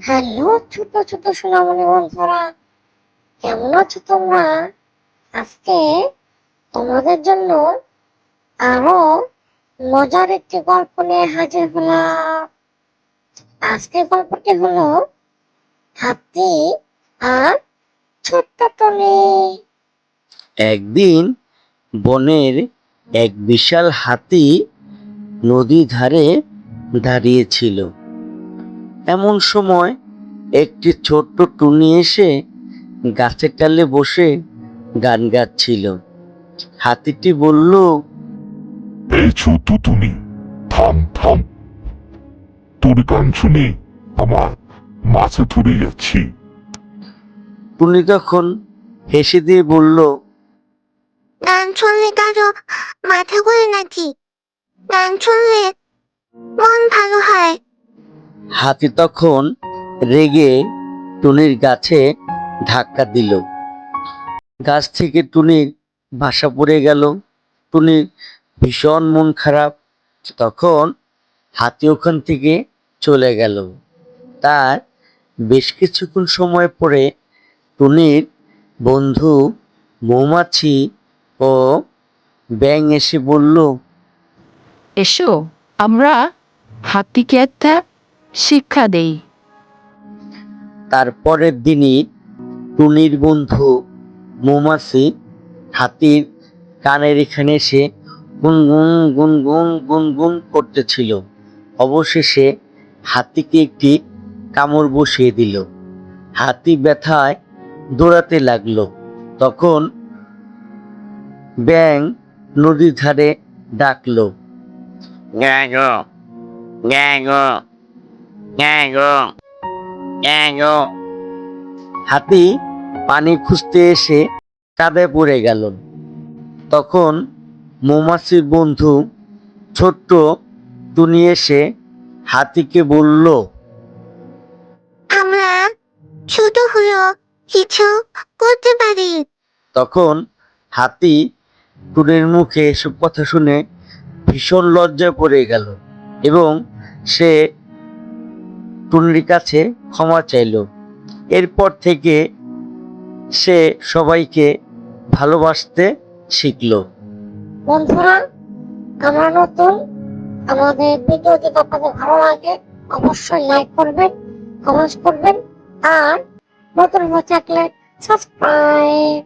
Hello ছোট ছোট সোনামণি বন্ধুরা, কেমন আছো তোমরা? আজকে তোমাদের জন্য আরো মজার একটি গল্প নিয়ে হাজির হলাম। আজকের গল্পটি হলো হাতি আর ছোট্ট টুনি। একদিন বনের এক বিশাল হাতি নদী ধারে দাঁড়িয়েছিল। এমন সময় একটি ছোট্ট টুনি এসে গাছের ডালে বসে গান গাচ্ছিল। হাতিটি বলল, এই ছোট তুমি, থাম থাম, তোর গান শুনে আমার মাছে ধরে যাচ্ছি। টুনি তখন হেসে দিয়ে বলল, গান শুনলে কারো মাথা ঘোরে নাকি? গান শুনলে মন ভালো হয়। হাতি তখন রেগে টুনির গাছে ধাক্কা দিল। গাছ থেকে টুনির বাসা পড়ে গেল। টুনির ভীষণ মন খারাপ। তখন হাতি ওখান থেকে চলে গেল। তার বেশ কিছুক্ষণ সময় পরে টুনির বন্ধু মৌমাছি ও ব্যাঙ এসে বলল, এসো আমরা হাতিকে একটা শিক্ষা দেই। তারপরের দিনই টুনির বন্ধু মৌমাছি হাতির কানের এখানে এসে গুনগুন গুনগুন গুনগুন করতেছিল। অবশেষে হাতিকে একটি কামড় বসিয়ে দিল। হাতি ব্যথায় দৌড়াতে লাগলো। তখন ব্যাঙ নদীর ধারে ডাকলো, গ্যাগো গ্যাগো গ্যাগো গ্যাগো। হাতি পানি খুঁজতে এসে কাঁধে পড়ে গেল। তখন মৌমাছির বন্ধু ছোট্ট টুনি এসে হাতিকে বলল, আমরা ছোট হলেও কিছু করতে পারি। তখন হাতি টুনির মুখে এসব কথা শুনে ভীষণ লজ্জায় পড়ে গেল এবং সে টুনির কাছে ক্ষমা চাইল। এরপর থেকে সে সবাইকে ভালোবাসতে শিখল। বন্ধুরা, আমরা নতুন, আমাদের ভিডিও যদি আপনাদের ভালো লাগে অবশ্যই লাইক করবেন, কমেন্ট করবেন আর নতুন হয়ে থাকলে সাবস্ক্রাইব।